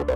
It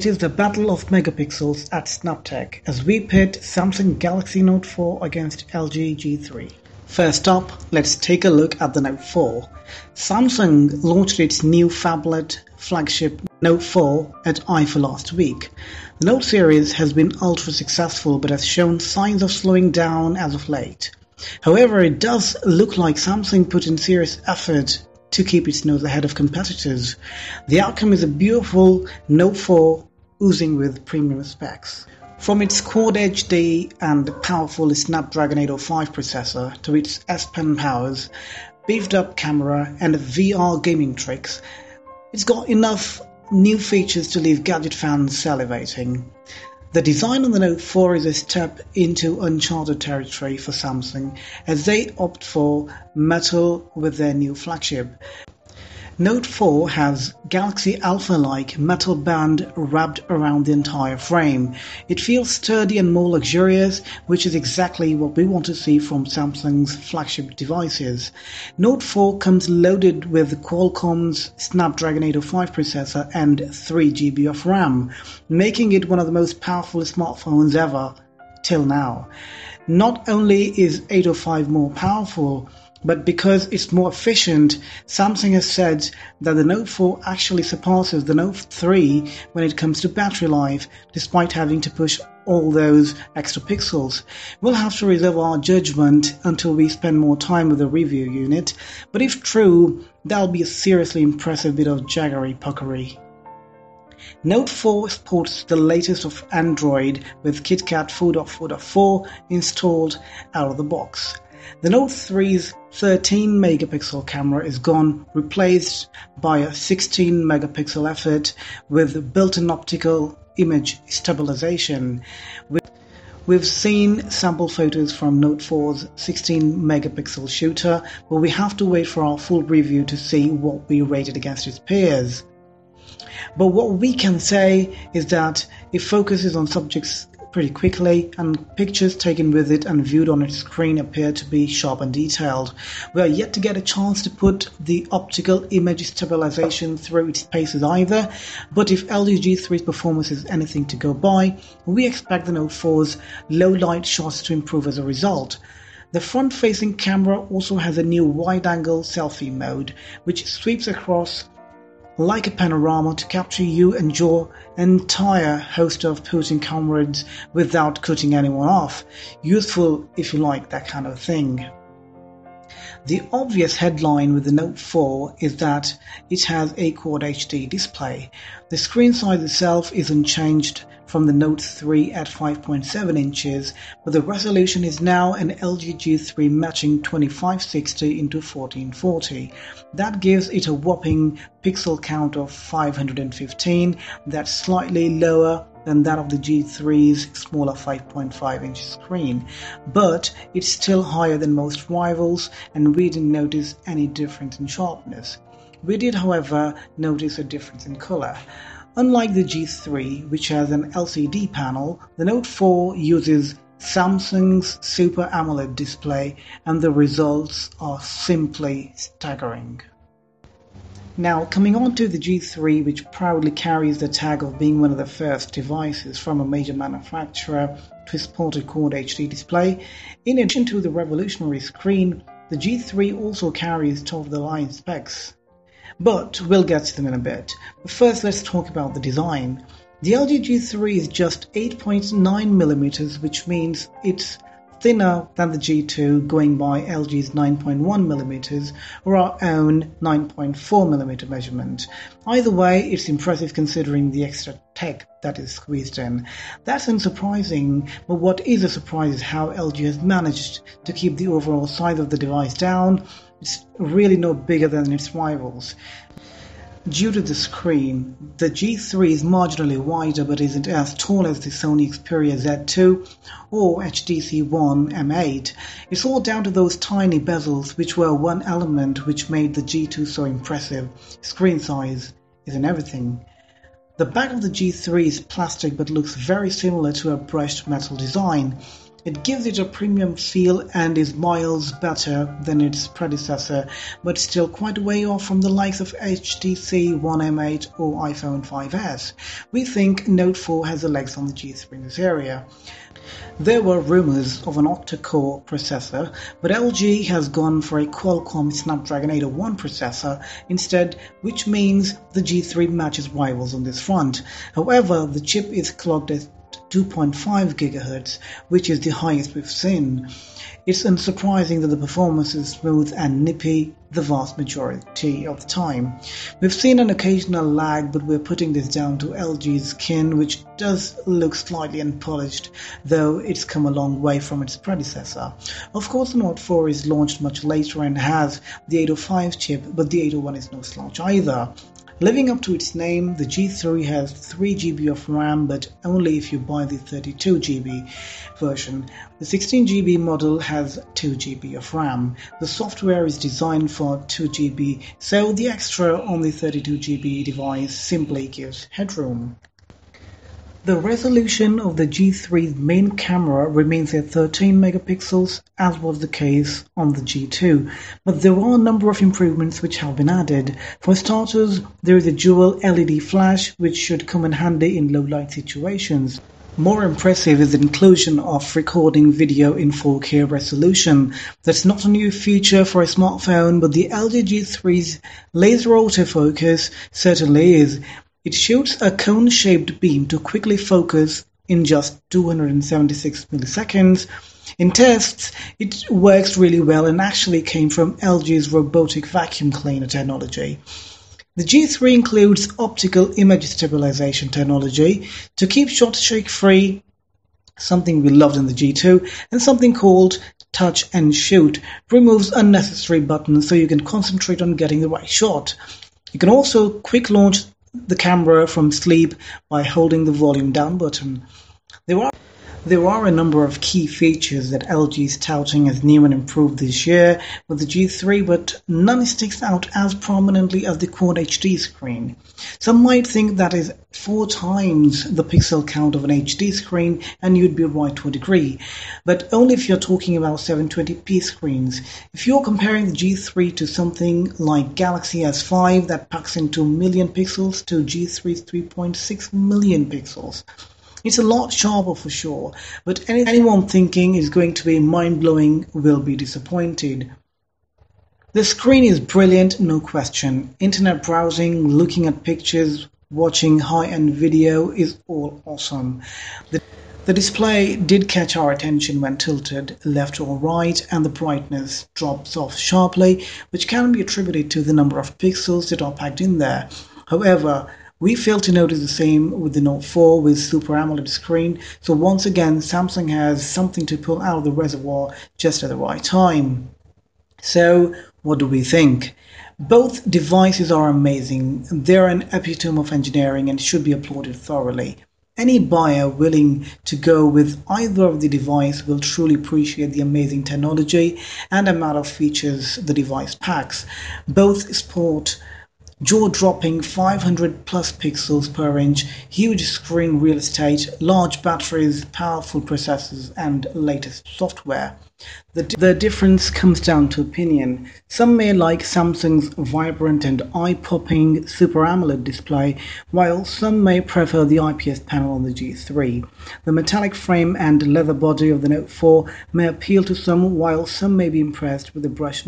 is the battle of megapixels at Snaptech as we pit Samsung Galaxy Note 4 against LG G3. First up, let's take a look at the Note 4. Samsung launched its new phablet flagship Note 4 at IFA last week. The Note series has been ultra successful but has shown signs of slowing down as of late. However, it does look like Samsung put in serious effort to keep its nose ahead of competitors. The outcome is a beautiful Note 4 oozing with premium specs. From its Quad HD and powerful Snapdragon 805 processor to its S Pen powers, beefed up camera and VR gaming tricks, it's got enough new features to leave gadget fans salivating. The design on the Note 4 is a step into uncharted territory for Samsung as they opt for metal with their new flagship. Note 4 has Galaxy Alpha-like metal band wrapped around the entire frame. It feels sturdy and more luxurious, which is exactly what we want to see from Samsung's flagship devices. Note 4 comes loaded with Qualcomm's Snapdragon 805 processor and 3GB of RAM, making it one of the most powerful smartphones ever till now. Not only is 805 more powerful, but because it's more efficient, Samsung has said that the Note 4 actually surpasses the Note 3 when it comes to battery life, despite having to push all those extra pixels. We'll have to reserve our judgment until we spend more time with the review unit, but if true, that'll be a seriously impressive bit of jaggery puckery. Note 4 sports the latest of Android with KitKat 4.4.4 installed out of the box. The Note 3's 13 megapixel camera is gone, replaced by a 16 megapixel effort with built-in optical image stabilization. We've seen sample photos from Note 4's 16 megapixel shooter, but we have to wait for our full review to see what we rated against its peers. But what we can say is that it focuses on subjects pretty quickly, and pictures taken with it and viewed on its screen appear to be sharp and detailed. We are yet to get a chance to put the optical image stabilization through its paces either, but if LG G3's performance is anything to go by, we expect the Note 4's low light shots to improve as a result. The front-facing camera also has a new wide-angle selfie mode, which sweeps across like a panorama to capture you and your entire host of posing comrades without cutting anyone off. Useful if you like that kind of thing. The obvious headline with the Note 4 is that it has a Quad HD display. The screen size itself isn't changed from the Note 3 at 5.7 inches, but the resolution is now an LG G3 matching 2560 into 1440. That gives it a whopping pixel count of 515, that's slightly lower than that of the G3's smaller 5.5-inch screen, but it's still higher than most rivals, and we didn't notice any difference in sharpness. We did, however, notice a difference in color. Unlike the G3, which has an LCD panel, the Note 4 uses Samsung's Super AMOLED display, and the results are simply staggering. Now, coming on to the G3, which proudly carries the tag of being one of the first devices from a major manufacturer to sport a Quad HD display, in addition to the revolutionary screen, the G3 also carries top-of-the-line specs. But we'll get to them in a bit. But first, let's talk about the design. The LG G3 is just 8.9mm, which means it's thinner than the G2, going by LG's 9.1mm or our own 9.4mm measurement. Either way, it's impressive considering the extra tech that is squeezed in. That's unsurprising, but what is a surprise is how LG has managed to keep the overall size of the device down. It's really no bigger than its rivals. Due to the screen, the G3 is marginally wider but isn't as tall as the Sony Xperia Z2 or HTC One M8. It's all down to those tiny bezels, which were one element which made the G2 so impressive. Screen size isn't everything. The back of the G3 is plastic but looks very similar to a brushed metal design. It gives it a premium feel and is miles better than its predecessor, but still quite a way off from the likes of HTC One M8 or iPhone 5S. We think Note 4 has the legs on the G3 in this area. There were rumors of an octa-core processor, but LG has gone for a Qualcomm Snapdragon 801 processor instead, which means the G3 matches rivals on this front. However, the chip is clocked at 2.5 GHz, which is the highest we've seen. It's unsurprising that the performance is smooth and nippy the vast majority of the time. We've seen an occasional lag, but we're putting this down to LG's skin, which does look slightly unpolished, though it's come a long way from its predecessor. Of course, the Note 4 is launched much later and has the 805 chip, but the 801 is no slouch either. Living up to its name, the G3 has 3 GB of RAM, but only if you buy the 32 GB version. The 16 GB model has 2 GB of RAM. The software is designed for 2 GB, so the extra on the 32 GB device simply gives headroom. The resolution of the G3's main camera remains at 13 megapixels, as was the case on the G2, but there are a number of improvements which have been added. For starters, there is a dual LED flash which should come in handy in low light situations. More impressive is the inclusion of recording video in 4K resolution. That's not a new feature for a smartphone, but the LG G3's laser autofocus certainly is. It shoots a cone-shaped beam to quickly focus in just 276 milliseconds. In tests, it works really well and actually came from LG's robotic vacuum cleaner technology. The G3 includes optical image stabilization technology to keep shots shake-free, something we loved in the G2, and something called touch and shoot removes unnecessary buttons so you can concentrate on getting the right shot. You can also quick launch the camera from sleep by holding the volume down button. There are a number of key features that LG is touting as new and improved this year with the G3, but none sticks out as prominently as the Quad HD screen. Some might think that is 4 times the pixel count of an HD screen, and you'd be right to a degree, but only if you're talking about 720p screens. If you're comparing the G3 to something like Galaxy S5 that packs in 2 million pixels to G3's 3.6 million pixels, it's a lot sharper for sure, but anyone thinking it's going to be mind-blowing will be disappointed. The screen is brilliant, no question. Internet browsing, looking at pictures, watching high-end video is all awesome. The display did catch our attention when tilted left or right, and the brightness drops off sharply, which can be attributed to the number of pixels that are packed in there. However, we failed to notice the same with the Note 4 with Super AMOLED screen, so once again Samsung has something to pull out of the reservoir just at the right time. So, what do we think? Both devices are amazing. They're an epitome of engineering and should be applauded thoroughly. Any buyer willing to go with either of the device will truly appreciate the amazing technology and amount of features the device packs. Both sport jaw-dropping 500 plus pixels per inch, huge screen real estate, large batteries, powerful processors, and latest software. The difference comes down to opinion. Some may like Samsung's vibrant and eye-popping Super AMOLED display, while some may prefer the IPS panel on the G3. The metallic frame and leather body of the Note 4 may appeal to some, while some may be impressed with the brushed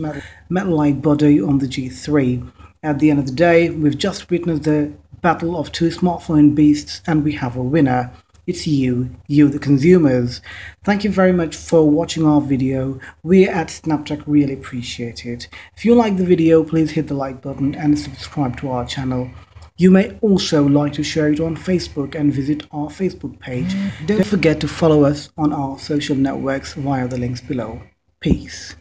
metal-like body on the G3. At the end of the day, we've just witnessed the battle of 2 smartphone beasts, and we have a winner. It's you the consumers. Thank you very much for watching our video. We at Snaptech really appreciate it. If you like the video, please hit the like button and subscribe to our channel. You may also like to share it on Facebook and visit our Facebook page. Don't forget to follow us on our social networks via the links below. Peace.